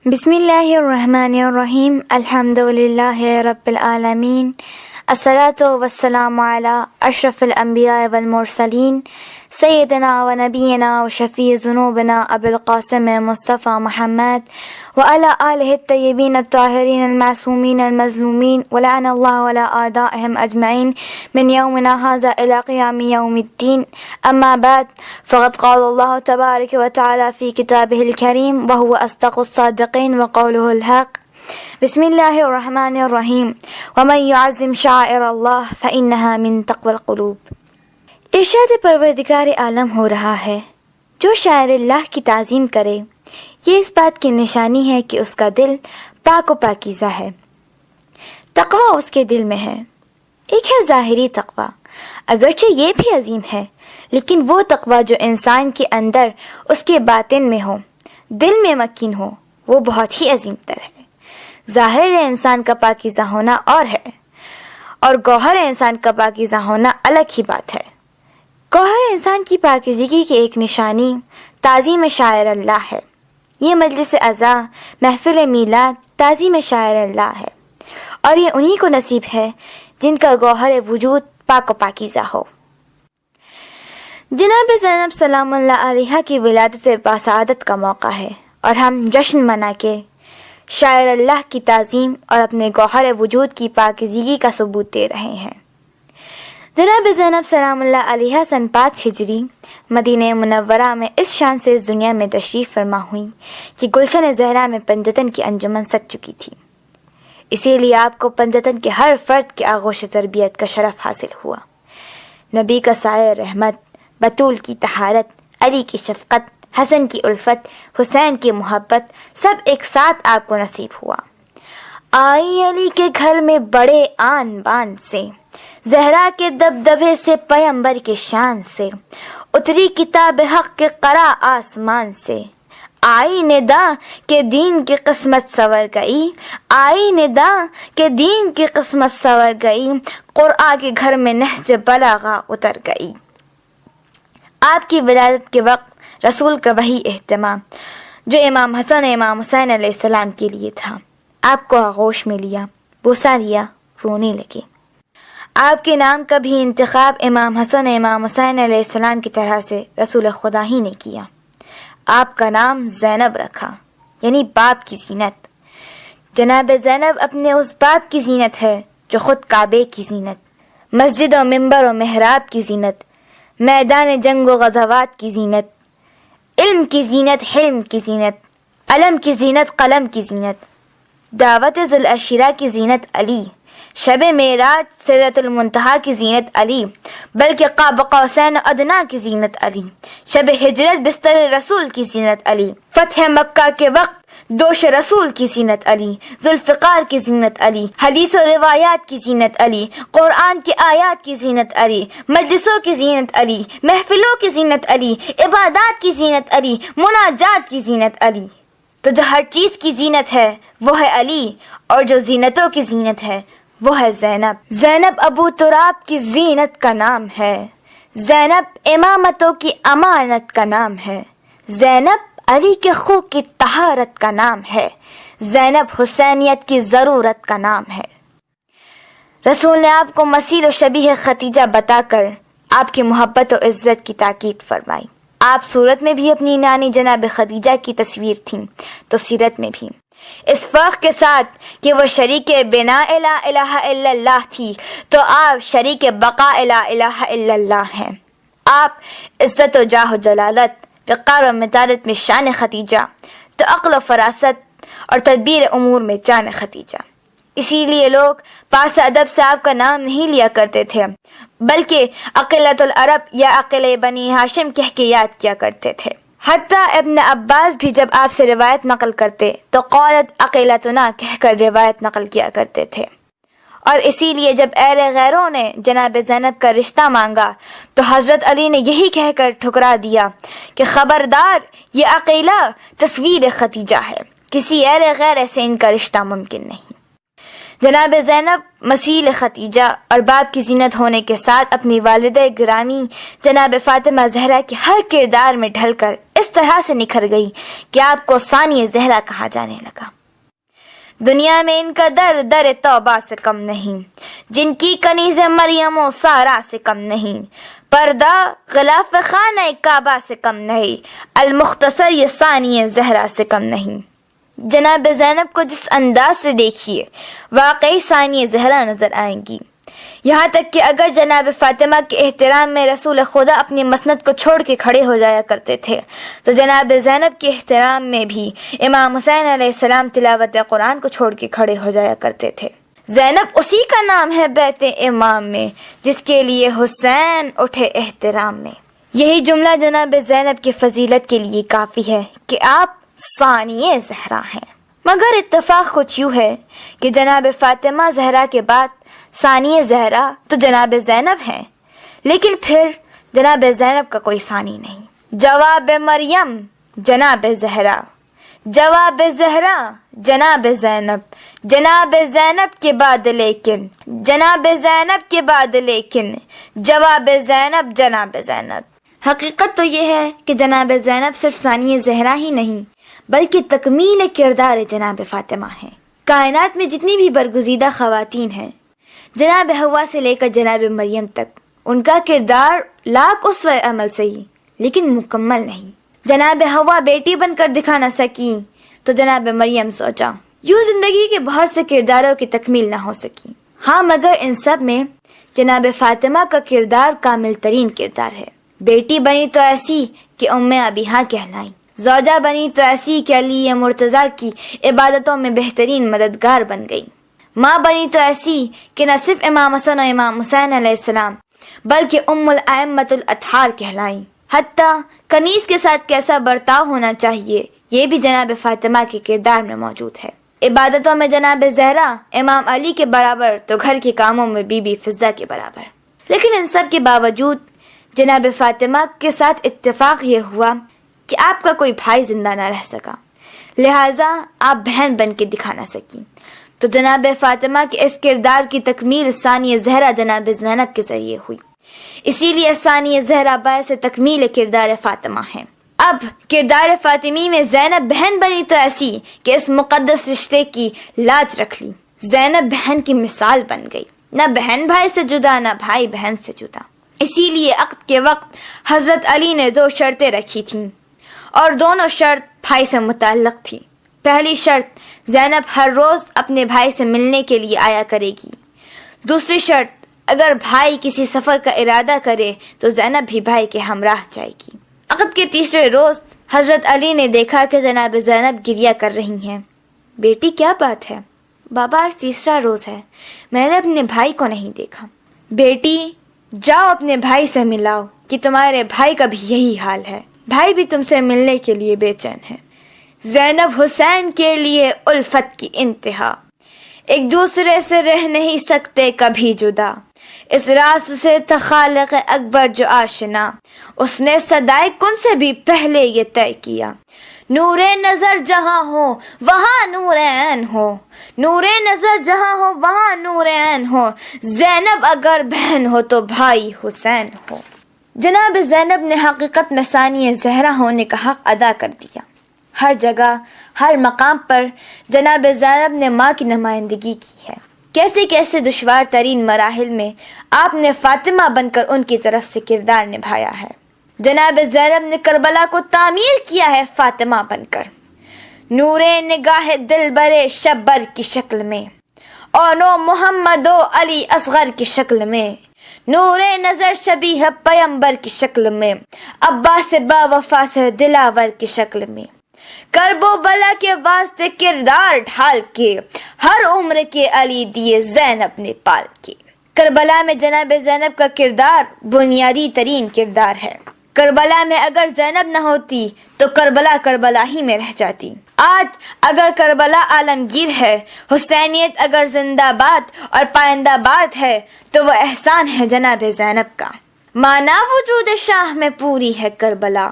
بسم اللہ الرحمن الرحیم الحمد للہ رب العالمین الصلاۃ والسلام علی اشرف الانبیاء والمرسلین سیدنا و نبینا و شفیع ذنوبنا ابی القاسم مصطفیٰ محمد وعلی آلہ الطیبین الطاہرین المعصومین المظلومین ولعن اللہ علی اعدائهم اجمعین من یومنا ھذا الی قیام یوم الدین اما بعد فقد قال اللہ تبارک و تعالی فی کتابہ الکریم وهو اصدق الصادقین وقولہ الحق بسم اللہ الرحمن الرحیم ومن یعظم شعائر اللہ فإنہا من تقوی القلوب۔ ارشاد پروردگار عالم ہو رہا ہے، جو شاعر اللہ کی تعظیم کرے یہ اس بات کی نشانی ہے کہ اس کا دل پاک و پاکیزہ ہے۔ تقوی اس کے دل میں ہے۔ ایک ہے ظاہری تقوی، اگرچہ یہ بھی عظیم ہے، لیکن وہ تقوی جو انسان کے اندر اس کے باطن میں ہو، دل میں مکین ہو، وہ بہت ہی عظیم تر ہے۔ ظاہر انسان کا پاکیزہ ہونا اور ہے، اور گوہر انسان کا پاکیزہ ہونا الگ ہی بات ہے۔ گوہر انسان کی پاکیزگی کی ایک نشانی تعظیم شاعر اللہ ہے۔ یہ مجلس عزا، محفل میلاد تعظیم شاعر اللہ ہے، اور یہ انہی کو نصیب ہے جن کا گوہر وجود پاک و پاکیزہ ہو۔ جناب زینب سلام اللہ علیہا کی ولادت باسعادت کا موقع ہے، اور ہم جشن منا کے شاعر اللہ کی تعظیم اور اپنے گوہر وجود کی پاکیزگی کا ثبوت دے رہے ہیں۔ جناب زینب سلام اللہ علیہا سن 5 ہجری مدینہ منورہ میں اس شان سے اس دنیا میں تشریف فرما ہوئی کہ گلشن زہرا میں پنجتن کی انجمن سج چکی تھی۔ اسی لیے آپ کو پنجتن کے ہر فرد کے آغوش تربیت کا شرف حاصل ہوا۔ نبی کا سایہ رحمت، بطول کی طہارت، علی کی شفقت، حسن کی الفت، حسین کی محبت، سب ایک ساتھ آپ کو نصیب ہوا۔ آئی علی کے گھر میں بڑے آن بان سے، زہرا کے دبدبے سے، پیمبر کے شان سے، اتری کتاب حق کے قرا آسمان سے۔ آئی ندا کہ دین کی قسمت سور گئی، آئی ندا کہ دین کی قسمت سور گئی، قرآن کے گھر میں نہج بلاغہ اتر گئی۔ آپ کی ولادت کے وقت رسول کا وہی اہتمام جو امام حسن امام حسین علیہ السلام کے لیے تھا، آپ کو آغوش میں لیا، بوسہ لیا، رونے لگے۔ آپ کے نام کا بھی انتخاب امام حسن امام حسین علیہ السلام کی طرح سے رسول خدا ہی نے کیا۔ آپ کا نام زینب رکھا، یعنی باپ کی زینت۔ جناب زینب اپنے اس باپ کی زینت ہے جو خود کعبے کی زینت، مسجد و منبر و محراب کی زینت، میدان جنگ و غزوات کی زینت، علم کی زینت، حلم کی زینت، علم کی زینت، قلم کی زینت، دعوت ذوالعشیرہ کی زینت علی، شب معراج سدرۃ المنتہا کی زینت علی، بلکہ قاب قوسین ادنیٰ کی زینت علی، شب ہجرت بستر رسول کی زینت علی، فتح مکہ کے وقت دوش رسول کی زینت علی، ذوالفقار کی زینت علی، حدیث و روایات کی زینت علی، قرآن کی آیات کی زینت علی، مجلسوں کی زینت علی، محفلوں کی زینت علی، عبادات کی زینت علی، مناجات کی زینت علی۔ تو جو ہر چیز کی زینت ہے وہ ہے علی، اور جو زینتوں کی زینت ہے وہ ہے زینب۔ زینب ابو تراب کی زینت کا نام ہے، زینب امامتوں کی امانت کا نام ہے، زینب علی کے خو کی طہارت کا نام ہے، زینب حسینیت کی ضرورت کا نام ہے۔ رسول نے آپ کو مثیل و شبیہ خدیجہ بتا کر آپ کی محبت و عزت کی تاکید فرمائی۔ آپ صورت میں بھی اپنی نانی جناب خدیجہ کی تصویر تھیں، تو سیرت میں بھی، اس فرق کے ساتھ کہ وہ شریک بنا لا الہ الا اللہ تھی، تو آپ شریک بقا لا الہ الا اللہ ہیں۔ آپ عزت و جاہ و جلالت، وقار و متانت میں شان خدیجہ، تو عقل و فراست اور تدبیر امور میں جان خدیجہ۔ اسی لیے لوگ پاس ادب سے آپ کا نام نہیں لیا کرتے تھے، بلکہ عقیلۃ العرب یا عقیل بنی ہاشم کہہ کے یاد کیا کرتے تھے۔ حتیٰ ابن عباس بھی جب آپ سے روایت نقل کرتے تو قالت عقیلتنا کہہ کر روایت نقل کیا کرتے تھے۔ اور اسی لیے جب اہل غیروں نے جناب زینب کا رشتہ مانگا تو حضرت علی نے یہی کہہ کر ٹھکرا دیا کہ خبردار، یہ عقیلہ تصویر خدیجہ ہے، کسی اہل غیر سے ان کا رشتہ ممکن نہیں۔ جناب زینب مثیل خدیجہ اور باپ کی زینت ہونے کے ساتھ اپنی والدہ گرامی جناب فاطمہ زہرا کے ہر کردار میں ڈھل کر اس طرح سے نکھر گئی کہ آپ کو ثانیہ زہرا کہا جانے لگا۔ دنیا میں ان کا در در توبہ سے کم نہیں، جن کی کنیز مریم و سارا سے کم نہیں، پردہ غلاف خانہ کعبہ سے کم نہیں، المختصر یہ ثانیہ زہرا سے کم نہیں۔ جناب زینب کو جس انداز سے دیکھیے واقعی ثانیہ زہرا نظر آئیں گی، یہاں تک کہ اگر جناب فاطمہ کے احترام میں رسول خدا اپنی مسند کو چھوڑ کے کھڑے ہو جایا کرتے تھے تو جناب زینب کے احترام میں بھی امام حسین علیہ السلام تلاوت قرآن کو چھوڑ کے کھڑے ہو جایا کرتے تھے۔ زینب اسی کا نام ہے بیت امام میں جس کے لیے حسین اٹھے احترام میں۔ یہی جملہ جناب زینب کی فضیلت کے لیے کافی ہے کہ آپ ثانیہ زہرا ہیں۔ مگر اتفاق کچھ یوں ہے کہ جناب فاطمہ زہرا کے بعد ثانیہ زہرا تو جناب زینب ہیں، لیکن پھر جناب زینب کا کوئی ثانی نہیں۔ جواب مریم جناب زہرا، جواب زہرا جناب زینب، جناب زینب کے بعد لیکن، جناب زینب کے بعد لیکن، جواب زینب جناب زینب۔ حقیقت تو یہ ہے کہ جناب زینب صرف ثانیہ زہرا ہی نہیں بلکہ تکمیل کردار جناب فاطمہ ہیں۔ کائنات میں جتنی بھی برگزیدہ خواتین ہیں، جناب حوا سے لے کر جناب مریم تک، ان کا کردار لاکھ اسوہ عمل صحیح لیکن مکمل نہیں۔ جناب حوا بیٹی بن کر دکھا نہ سکی تو جناب مریم سوچا، یوں زندگی کے بہت سے کرداروں کی تکمیل نہ ہو سکی۔ ہاں مگر ان سب میں جناب فاطمہ کا کردار کامل ترین کردار ہے۔ بیٹی بنی تو ایسی کہ ام ابیہا کہلائی، زوجہ بنی تو ایسی کہ علی مرتضیٰ کی عبادتوں میں بہترین مددگار بن گئی، ماں بنی تو ایسی کہ نہ صرف امام حسن و امام حسین علیہ السلام بلکہ ام الائمۃ الاطہار کہلائیں۔ حتیٰ کنیز کے ساتھ کیسا برتاؤ ہونا چاہیے یہ بھی جناب فاطمہ کے کردار میں موجود ہے۔ عبادتوں میں جناب زہرا امام علی کے برابر تو گھر کے کاموں میں بی بی فضہ کے برابر۔ لیکن ان سب کے باوجود جناب فاطمہ کے ساتھ اتفاق یہ ہوا کہ آپ کا کوئی بھائی زندہ نہ رہ سکا، لہٰذا آپ بہن بن کے دکھا نہ سکی، تو جناب فاطمہ کے اس کردار کی تکمیل ثانیہ زہرا جناب زینب کے ذریعے ہوئی۔ اسی لیے ثانیہ زہرا باعث تکمیل کردار فاطمہ ہیں۔ اب کردار فاطمی میں زینب بہن بنی تو ایسی کہ اس مقدس رشتے کی لاج رکھ لی۔ زینب بہن کی مثال بن گئی، نہ بہن بھائی سے جدا نہ بھائی بہن سے جدا۔ اسی لیے عقد کے وقت حضرت علی نے 2 شرطیں رکھی تھیں اور دونوں شرط بھائی سے متعلق تھی۔ پہلی شرط، زینب ہر روز اپنے بھائی سے ملنے کے لیے آیا کرے گی۔ دوسری شرط، اگر بھائی کسی سفر کا ارادہ کرے تو زینب بھی بھائی کے ہمراہ جائے گی۔ عقد کے تیسرے روز حضرت علی نے دیکھا کہ جناب زینب گریہ کر رہی ہیں۔ بیٹی کیا بات ہے؟ بابا آج تیسرا روز ہے، میں نے اپنے بھائی کو نہیں دیکھا۔ بیٹی جاؤ اپنے بھائی سے ملاؤ کہ تمہارے بھائی کا بھی یہی حال ہے، بھائی بھی تم سے ملنے کے لیے بے چین ہے۔ زینب حسین کے لیے الفت کی انتہا، ایک دوسرے سے رہ نہیں سکتے کبھی جدا، اس راز سے تھا خالق اکبر جو آشنا، اس نے صدائے کن سے بھی پہلے یہ طے کیا، نور نظر جہاں ہو وہاں نور عین ہو، نور نظر جہاں ہو وہاں نور عین ہو، زینب اگر بہن ہو تو بھائی حسین ہو۔ جناب زینب نے حقیقت میں ثانیہ زہرا ہونے کا حق ادا کر دیا۔ ہر جگہ ہر مقام پر جناب زینب نے ماں کی نمائندگی کی ہے۔ کیسے کیسے دشوار ترین مراحل میں آپ نے فاطمہ بن کر ان کی طرف سے کردار نبھایا ہے۔ جناب زینب نے کربلا کو تعمیر کیا ہے فاطمہ بن کر، نور نگاہ دل برے شبر کی شکل میں، اور نو محمد و علی اصغر کی شکل میں، نور نظر شبیہ پیمبر کی شکل میں، عباس با وفا سے دلاور کی شکل میں، کرب و بلا کے واسطے کردار ڈھال کے ہر عمر کے علی دیے زینب نے پال کے۔ کربلا میں جناب زینب کا کردار بنیادی ترین کردار ہے۔ کربلا میں اگر زینب نہ ہوتی تو کربلا کربلا ہی میں رہ جاتی۔ آج اگر کربلا عالمگیر ہے، حسینیت اگر زندہ باد اور پائندہ باد ہے تو وہ احسان ہے جناب زینب کا۔ مانا وجود شاہ میں پوری ہے کربلا،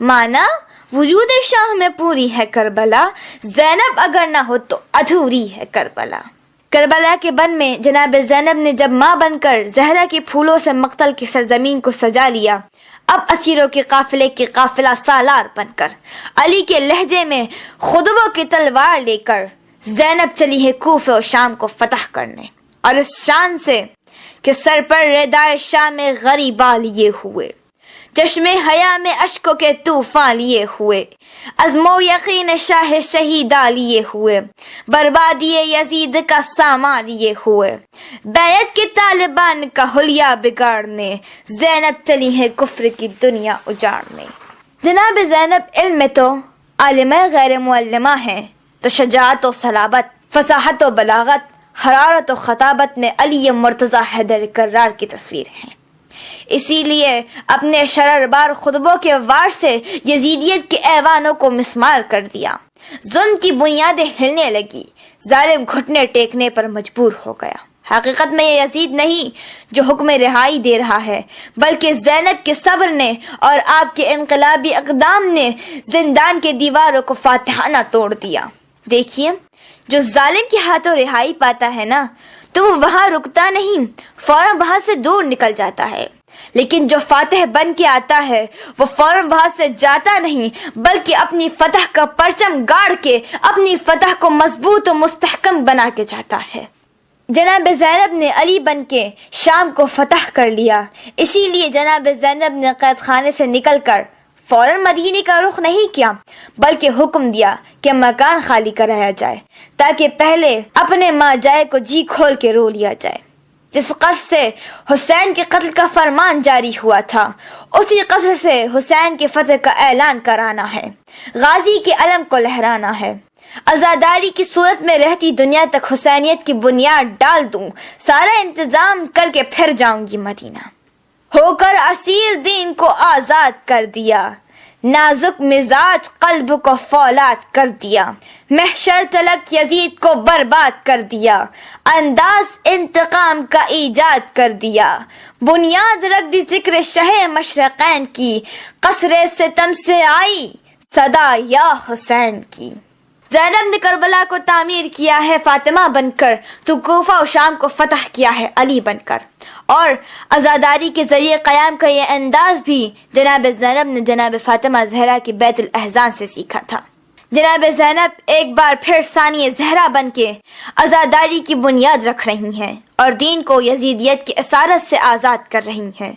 مانا وجود شاہ میں پوری ہے کربلا، زینب اگر نہ ہو تو ادھوری ہے کربلا۔ کربلا کے بن میں جناب زینب نے جب ماں بن کر زہرا کے پھولوں سے مقتل کی سرزمین کو سجا لیا، اب اسیروں کے قافلے کی قافلہ سالار بن کر، علی کے لہجے میں خطبوں کی تلوار لے کر زینب چلی ہے کوفہ و شام کو فتح کرنے، اور اس شان سے کہ سر پر ردائے شام غریبا لیے ہوئے، چشم حیا میں اشکوں کے طوفان لیے ہوئے، عزم و یقین شاہ شہیدہ لیے ہوئے، بربادی یزید کا سامان لیے ہوئے، بیعت کے طالبان کا حلیہ بگاڑنے، زینب چلی ہے کفر کی دنیا اجاڑنے۔ جناب زینب علم میں تو عالمہ غیر معلمہ ہیں، تو شجاعت و صلابت، فصاحت و بلاغت، حرارت و خطابت میں علی مرتضیٰ حیدر کرار کی تصویر ہیں۔ اسی لیے اپنے شرربار خطبوں کے وار سے یزیدیت کے ایوانوں کو مسمار کر دیا، ظلم کی بنیادیں ہلنے لگی، ظالم گھٹنے ٹیکنے پر مجبور ہو گیا۔ حقیقت میں یہ یزید نہیں جو حکم رہائی دے رہا ہے، بلکہ زینب کے صبر نے اور آپ کے انقلابی اقدام نے زندان کے دیواروں کو فاتحانہ توڑ دیا۔ دیکھیے، جو ظالم کے ہاتھوں رہائی پاتا ہے نا، تو وہ وہاں رکتا نہیں، فوراً وہاں سے دور نکل جاتا ہے، لیکن جو فاتح بن کے آتا ہے وہ فوراً وہاں سے جاتا نہیں، بلکہ اپنی فتح کا پرچم گاڑ کے اپنی فتح کو مضبوط و مستحکم بنا کے جاتا ہے۔ جناب زینب نے علی بن کے شام کو فتح کر لیا، اسی لیے جناب زینب نے قید خانے سے نکل کر فوراً مدینے کا رخ نہیں کیا، بلکہ حکم دیا کہ مکان خالی کرایا جائے، تاکہ پہلے اپنے ماں جائے کو جی کھول کے رو لیا جائے۔ جس قصد سے حسین کے قتل کا فرمان جاری ہوا تھا، اسی قصد سے حسین کے فتح کا اعلان کرانا ہے، غازی کے علم کو لہرانا ہے۔ عزاداری کی صورت میں رہتی دنیا تک حسینیت کی بنیاد ڈال دوں، سارا انتظام کر کے پھر جاؤں گی مدینہ۔ ہو کر اسیر دین کو آزاد کر دیا، نازک مزاج قلب کو فولاد کر دیا، محشر تلک یزید کو برباد کر دیا، انداز انتقام کا ایجاد کر دیا، بنیاد رکھ دی ذکر شہ مشرقین کی، قصر ستم سے آئی صدا یا حسین کی۔ زینب نے کربلا کو تعمیر کیا ہے فاطمہ بن کر، تو کوفہ و شام کو فتح کیا ہے علی بن کر، اور عزاداری کے ذریعے قیام کا یہ انداز بھی جناب زینب نے جناب فاطمہ زہرا کی بیت الاحزان سے سیکھا تھا۔ جناب زینب ایک بار پھر ثانی زہرا بن کے عزاداری کی بنیاد رکھ رہی ہیں، اور دین کو یزیدیت کی اسارت سے آزاد کر رہی ہیں،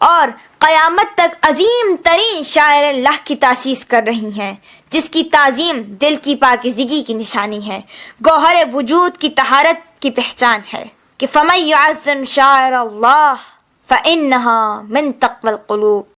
اور قیامت تک عظیم ترین شاعر اللہ کی تاسیس کر رہی ہیں، جس کی تعظیم دل کی پاکیزگی کی نشانی ہے، گوہر وجود کی طہارت کی پہچان ہے کہ فَمَن يُعَظِّمْ شَعَائِرَ اللَّهِ فَإِنَّهَا مِن تَقْوَى الْقُلُوبِ۔